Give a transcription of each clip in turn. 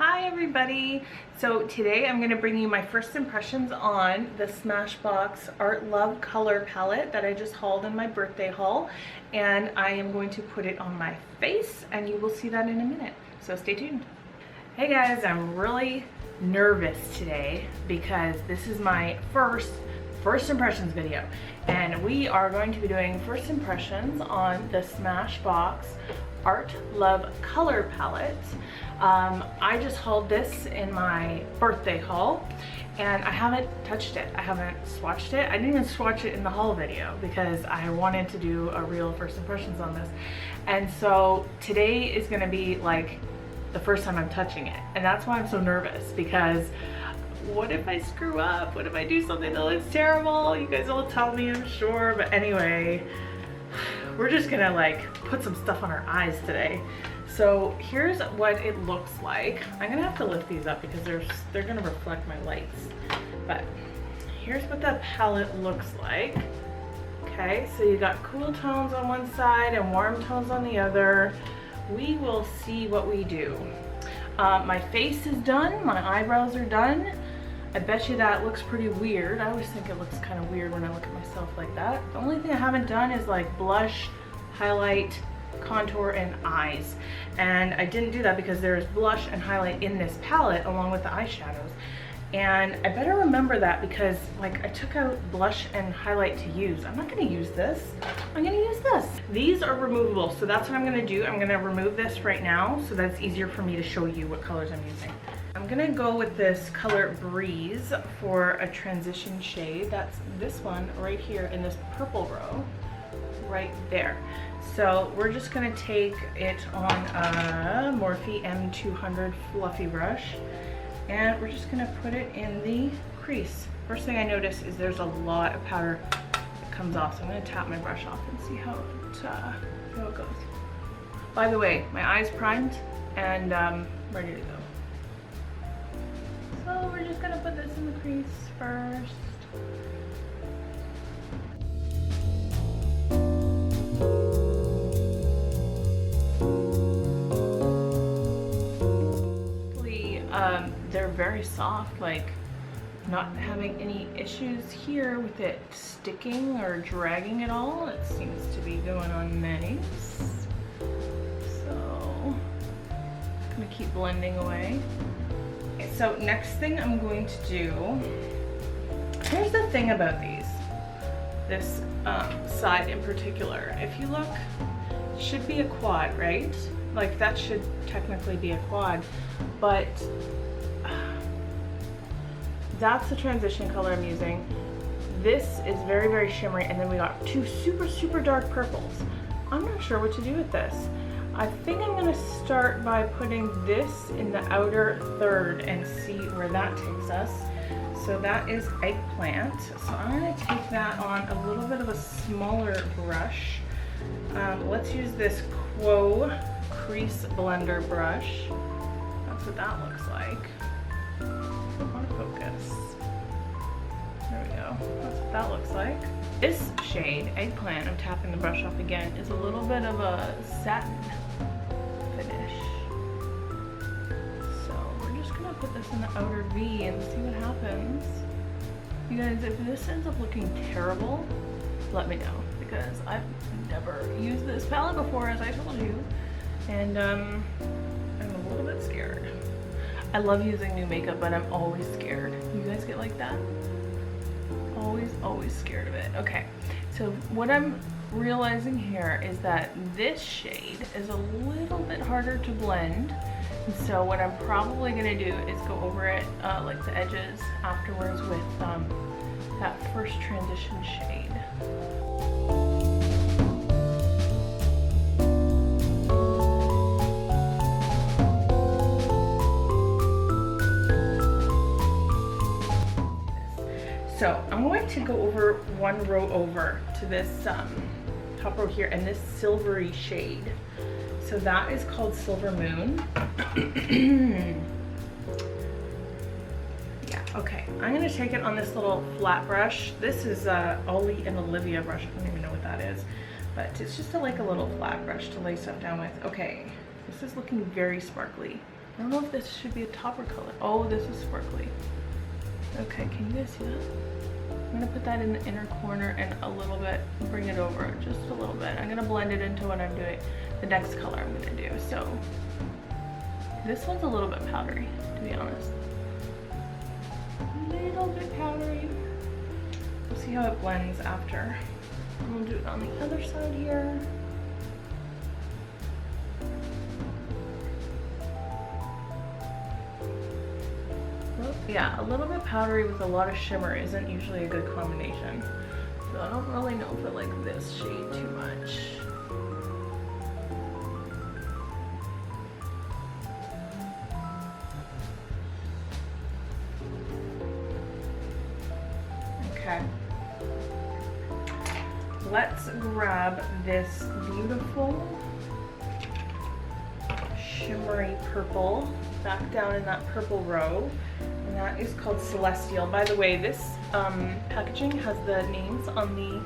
Hi everybody! So today I'm going to bring you my first impressions on the Smashbox Art.Love.Color palette that I just hauled in my birthday haul, and I am going to put it on my face and you will see that in a minute, so stay tuned. Hey guys, I'm really nervous today because this is my first impressions video, and we are going to be doing first impressions on the Smashbox Art.Love.Color palette. I just hauled this in my birthday haul and I haven't touched it. I haven't swatched it. I didn't even swatch it in the haul video because I wanted to do a real first impressions on this. And so today is gonna be like the first time I'm touching it. And that's why I'm so nervous, because what if I screw up? What if I do something that looks terrible? You guys will tell me, I'm sure. But anyway, we're just gonna like put some stuff on our eyes today. So here's what it looks like. I'm gonna have to lift these up because they're gonna reflect my lights. But here's what that palette looks like. Okay, so you got cool tones on one side and warm tones on the other. We will see what we do. My face is done, my eyebrows are done. I bet you that looks pretty weird. I always think it looks kind of weird when I look at myself like that. The only thing I haven't done is like blush, highlight, contour, and eyes. And I didn't do that because there's blush and highlight in this palette along with the eyeshadows. And I better remember that because like I took out blush and highlight to use. I'm not gonna use this. I'm gonna use this. These are removable, so that's what I'm gonna do. I'm gonna remove this right now so that it's easier for me to show you what colors I'm using. I'm gonna go with this color Breeze for a transition shade. That's this one right here in this purple row, right there. So we're just gonna take it on a Morphe M200 fluffy brush, and we're just gonna put it in the crease. First thing I notice is there's a lot of powder that comes off, so I'm gonna tap my brush off and see how it goes. By the way, my eye's primed and ready to go. So we're just gonna put this in the crease first. They're very soft, like not having any issues here with it sticking or dragging at all. It seems to be going on nice. So I'm gonna keep blending away. Okay, so next thing I'm going to do, here's the thing about this side in particular. If you look, it should be a quad, right? Like that should technically be a quad, but that's the transition color I'm using. This is very, very shimmery, and then we got two super dark purples. I'm not sure what to do with this. I think I'm gonna start by putting this in the outer third and see where that takes us. So that is Eggplant. So I'm gonna take that on a little bit of a smaller brush. Let's use this Quo Crease Blender brush. That's what that looks like. I want to focus. There we go. That's what that looks like. This shade, Eggplant, I'm tapping the brush off again, is a little bit of a satin finish. So we're just gonna put this in the outer V and see what happens. You guys, if this ends up looking terrible, let me know, because I've never used this palette before, as I told you, and I'm a little bit scared. I love using new makeup, but I'm always scared. You guys get like that? Always scared of it. Okay, so what I'm realizing here is that this shade is a little bit harder to blend. And so what I'm probably gonna do is go over it, like the edges afterwards with that first transition shade. So I'm going to go over one row over to this top row here, and this silvery shade. So that is called Silver Moon. Yeah, okay. I'm gonna take it on this little flat brush. This is Ollie and Olivia brush. I don't even know what that is, but it's just like a little flat brush to lay stuff down with. Okay, this is looking very sparkly. I don't know if this should be a topper color. Oh, this is sparkly. Okay, can you guys see that? I'm gonna put that in the inner corner and a little bit, bring it over just a little bit. I'm gonna blend it into what I'm doing, the next color I'm gonna do. So this one's a little bit powdery, to be honest. A little bit powdery. We'll see how it blends after. I'm gonna do it on the other side here. Yeah, a little bit powdery with a lot of shimmer isn't usually a good combination. So I don't really know if I like this shade too much. Okay. Let's grab this beautiful shimmery purple back down in that purple row. And that is called Celestial. By the way, this packaging has the names on the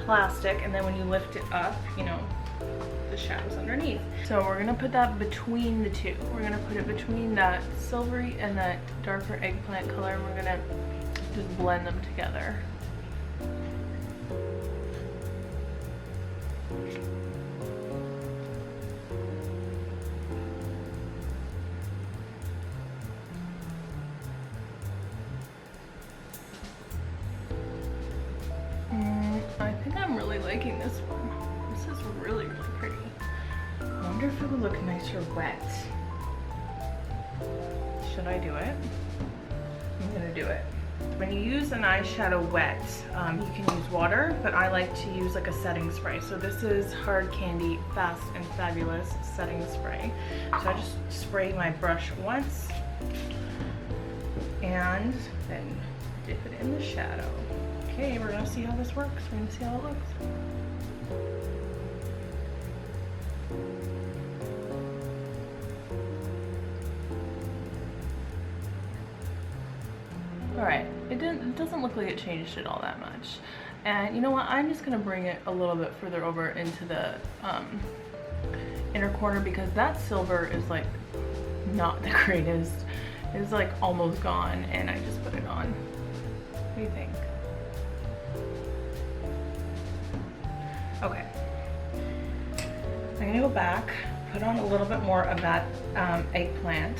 plastic, and then when you lift it up, you know, the shadows underneath. So we're gonna put that between the two. We're gonna put it between that silvery and that darker eggplant color, and we're gonna just blend them together. I think I'm really liking this one. This is really, really pretty. I wonder if it would look nicer wet. Should I do it? I'm gonna do it. When you use an eyeshadow wet, you can use water, but I like to use like a setting spray. So this is Hard Candy Fast and Fabulous setting spray. So I just spray my brush once and then dip it in the shadow. Okay, we're gonna see how this works. We're gonna see how it looks. All right, it doesn't look like it changed it all that much. And you know what? I'm just gonna bring it a little bit further over into the inner corner because that silver is like not the greatest. It's like almost gone, and I just put it on. What do you think? Okay, I'm gonna go back, put on a little bit more of that eggplant.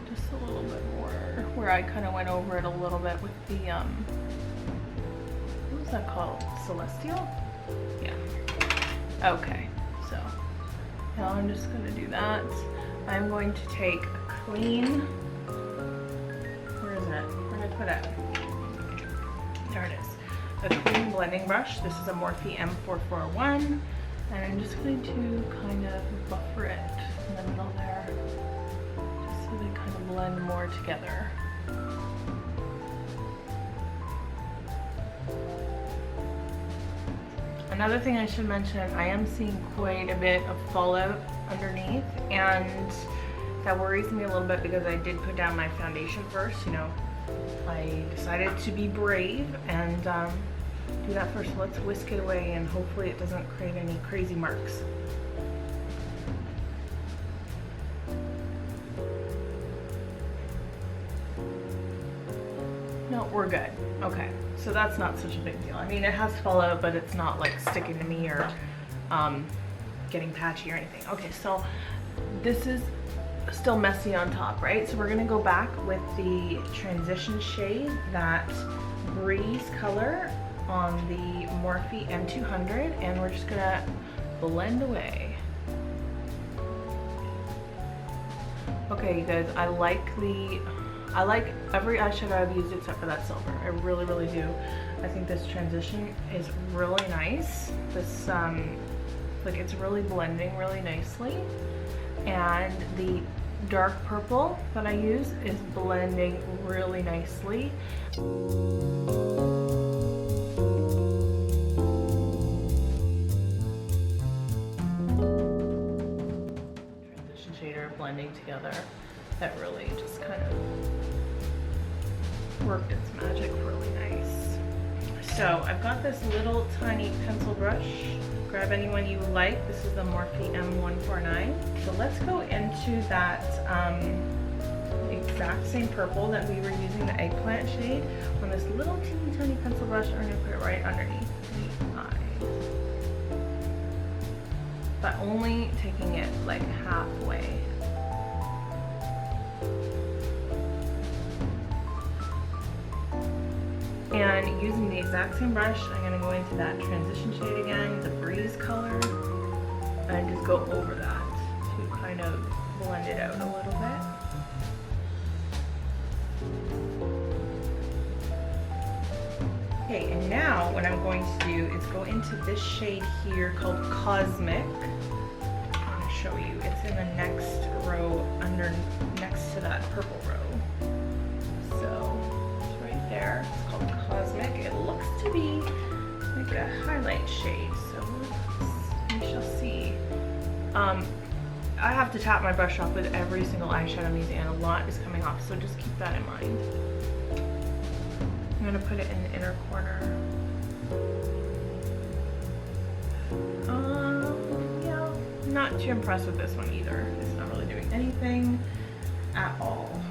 Just a little bit more, where I kind of went over it a little bit with the, what was that called? Celestial? Yeah. Okay, so now I'm just gonna do that. I'm going to take a clean, where is it? Where did I put it? There it is. A clean blending brush. This is a Morphe M441, and I'm just going to kind of buffer it in the middle there, just so they kind of blend more together. Another thing I should mention, I am seeing quite a bit of fallout underneath, and that worries me a little bit because I did put down my foundation first, you know. I decided to be brave and do that first. So let's whisk it away and hopefully it doesn't create any crazy marks. No, we're good. Okay, so that's not such a big deal. I mean, it has fallout, but it's not like sticking to me or getting patchy or anything. Okay, so this is still messy on top, right? So we're gonna go back with the transition shade, that Breeze color on the Morphe M200, and we're just gonna blend away. Okay, you guys, I like every eyeshadow I've used except for that silver. I really, really do. I think this transition is really nice. This, like, it's really blending really nicely. And the dark purple that I use is blending really nicely. Transition shader blending together, that really just kind of worked its magic really nice. So I've got this little tiny pencil brush Grab any one you like. This is the Morphe M149. So let's go into that exact same purple that we were using, the eggplant shade, on this little teeny tiny pencil brush. I'm going to put it right underneath the eye, but only taking it like halfway. And using the exact same brush, I'm going to go into that transition shade again, the Breeze color, and just go over that to kind of blend it out a little bit. Okay, and now what I'm going to do is go into this shade here called Cosmic. I'm going to show you. It's in the next row next to that purple row. So it's right there. It's called Cosmic. It looks to be like a highlight shade, so we shall see. I have to tap my brush off with every single eyeshadow I'm using, and a lot is coming off, so just keep that in mind. I'm going to put it in the inner corner. Yeah, not too impressed with this one either. It's not really doing anything at all.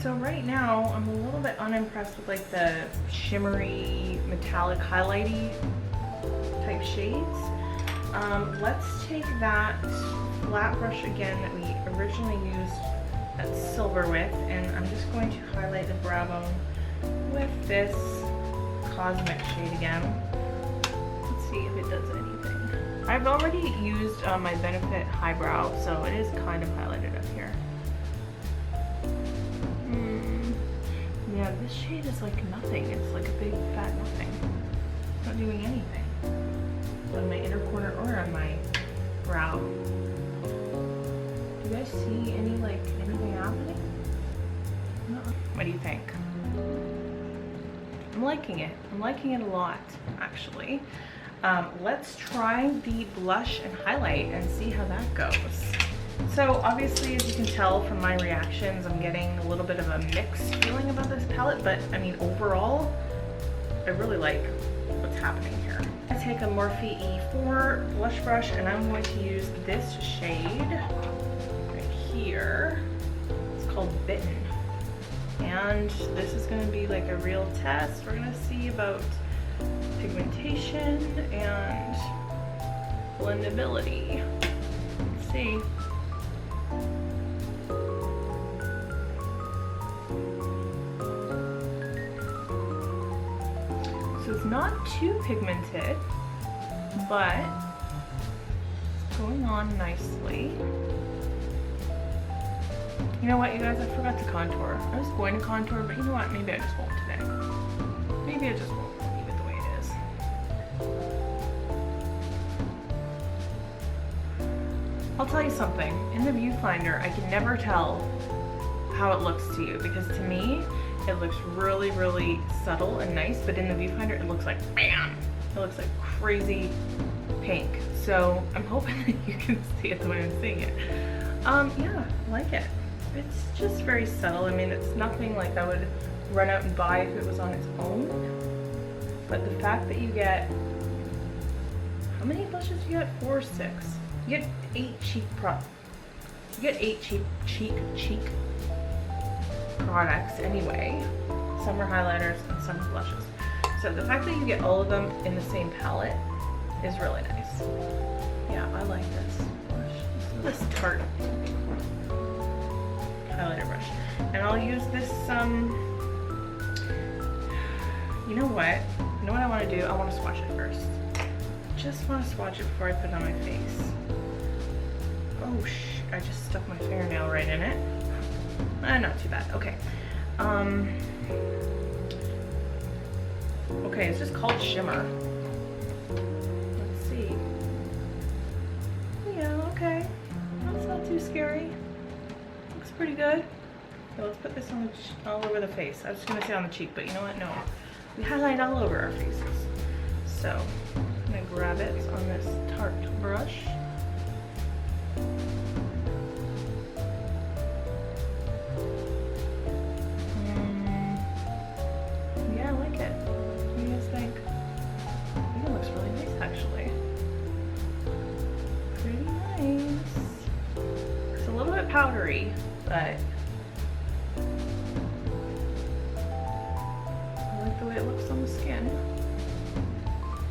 So right now, I'm a little bit unimpressed with like the shimmery, metallic, highlighty type shades. Let's take that flat brush again that we originally used that silver with, and I'm just going to highlight the brow bone with this Cosmic shade again. Let's see if it does anything. I've already used my Benefit Highbrow, so it is kind of highlighted up here. Yeah, this shade is like nothing. It's like a big fat nothing. It's not doing anything on my inner corner or on my brow. Do you guys see anything happening? No. What do you think? I'm liking it. I'm liking it a lot, actually. Let's try the blush and highlight and see how that goes. So obviously, as you can tell from my reactions, I'm getting a little bit of a mixed feeling about this palette, but I mean, overall, I really like what's happening here. I take a Morphe E4 blush brush, and I'm going to use this shade right here. It's called Bitten. And this is going to be like a real test. We're going to see about pigmentation and blendability. Let's see. So it's not too pigmented, but it's going on nicely. You know what, you guys, I forgot to contour. I was going to contour, but you know what, maybe I just won't today. Maybe I just won't. Leave it the way it is. I'll tell you something. In the viewfinder, I can never tell how it looks to you, because to me, it looks really, really subtle and nice, but in the viewfinder, it looks like BAM! It looks like crazy pink. So I'm hoping that you can see it the way I'm seeing it. Yeah, I like it. It's just very subtle. I mean, it's nothing like I would run out and buy if it was on its own. But the fact that you get, how many blushes do you get? 4 or 6? You get 8 cheek cheek products anyway. Some are highlighters and some are blushes. So the fact that you get all of them in the same palette is really nice. Yeah, I like this blush. This Tarte highlighter brush. And I'll use this, you know what? You know what I want to do? I want to swatch it first. Just want to swatch it before I put it on my face. Oh, I just stuck my fingernail right in it. Not too bad. Okay. Okay, it's just called Shimmer. Let's see. Yeah, okay. That's not too scary. Looks pretty good. Okay, let's put this on all over the face. I was just gonna say on the cheek, but you know what? No. We highlight all over our faces. So, I'm gonna grab it on this Tarte brush. powdery, but I like the way it looks on the skin.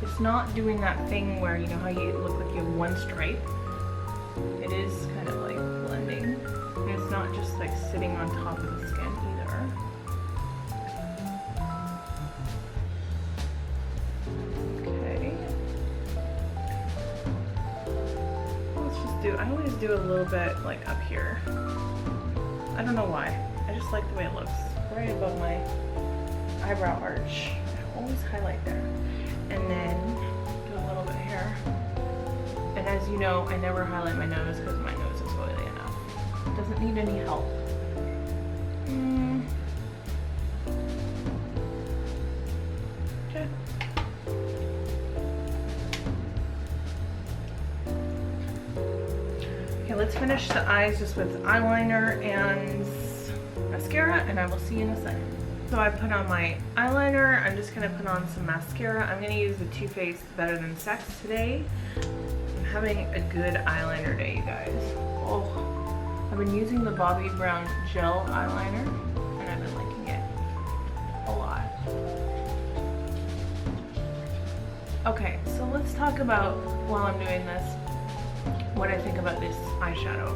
It's not doing that thing where, you know how you look like you have one stripe? It is kind of like blending. And it's not just like sitting on top of the skin either. Okay. Let's just do, I always do a little bit like up here. I don't know why. I just like the way it looks. Right above my eyebrow arch. I always highlight there. And then do a little bit here. And as you know, I never highlight my nose because my nose is oily enough. It doesn't need any help. Okay. Okay, let's finish the eyes just with eyeliner and mascara, and I will see you in a second. So I put on my eyeliner. I'm just gonna put on some mascara. I'm gonna use the Too Faced Better Than Sex today. I'm having a good eyeliner day, you guys. Oh, I've been using the Bobbi Brown gel eyeliner, and I've been liking it a lot. Okay, so let's talk about, while I'm doing this, what I think about this eyeshadow.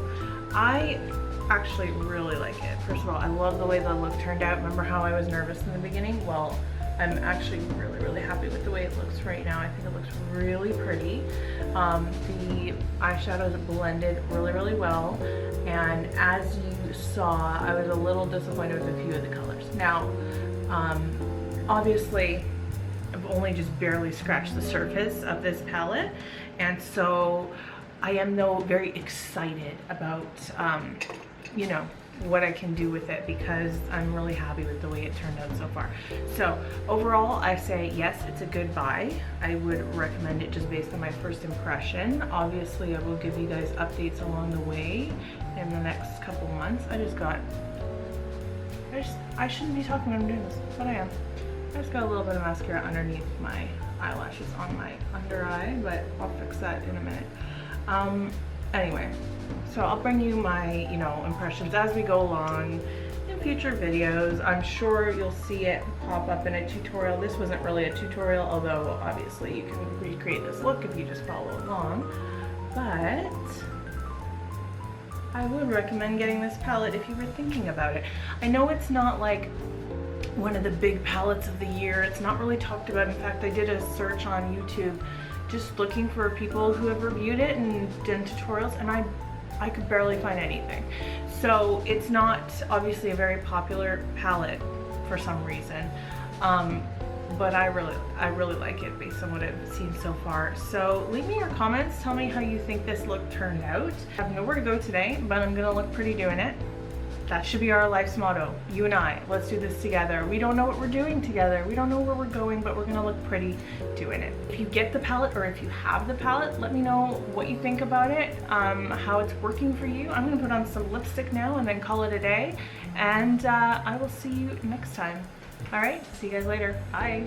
I actually really like it. First of all, I love the way the look turned out. Remember how I was nervous in the beginning? Well, I'm actually really happy with the way it looks right now. I think it looks really pretty. The eyeshadows blended really well, and as you saw, I was a little disappointed with a few of the colors. Now, obviously, I've only just barely scratched the surface of this palette, and so I am though very excited about you know, what I can do with it, because I'm really happy with the way it turned out so far. So overall, I say yes, it's a good buy. I would recommend it just based on my first impression. Obviously, I will give you guys updates along the way in the next couple months. I shouldn't be talking when I'm doing this, but I am. I just got a little bit of mascara underneath my eyelashes on my under eye, but I'll fix that in a minute. Anyway, so I'll bring you my, you know, impressions as we go along in future videos. I'm sure you'll see it pop up in a tutorial. This wasn't really a tutorial, although obviously you can recreate this look if you just follow along. But I would recommend getting this palette if you were thinking about it. I know it's not like one of the big palettes of the year. It's not really talked about. In fact, I did a search on YouTube just looking for people who have reviewed it and done tutorials, and I could barely find anything. So it's not obviously a very popular palette for some reason, but I really like it based on what I've seen so far. So leave me your comments, tell me how you think this look turned out. I have nowhere to go today, but I'm gonna look pretty doing it. That should be our life's motto. You and I, let's do this together. We don't know what we're doing together. We don't know where we're going, but we're gonna look pretty doing it. If you get the palette, or if you have the palette, let me know what you think about it, how it's working for you. I'm gonna put on some lipstick now and then call it a day. And I will see you next time. All right, see you guys later. Bye.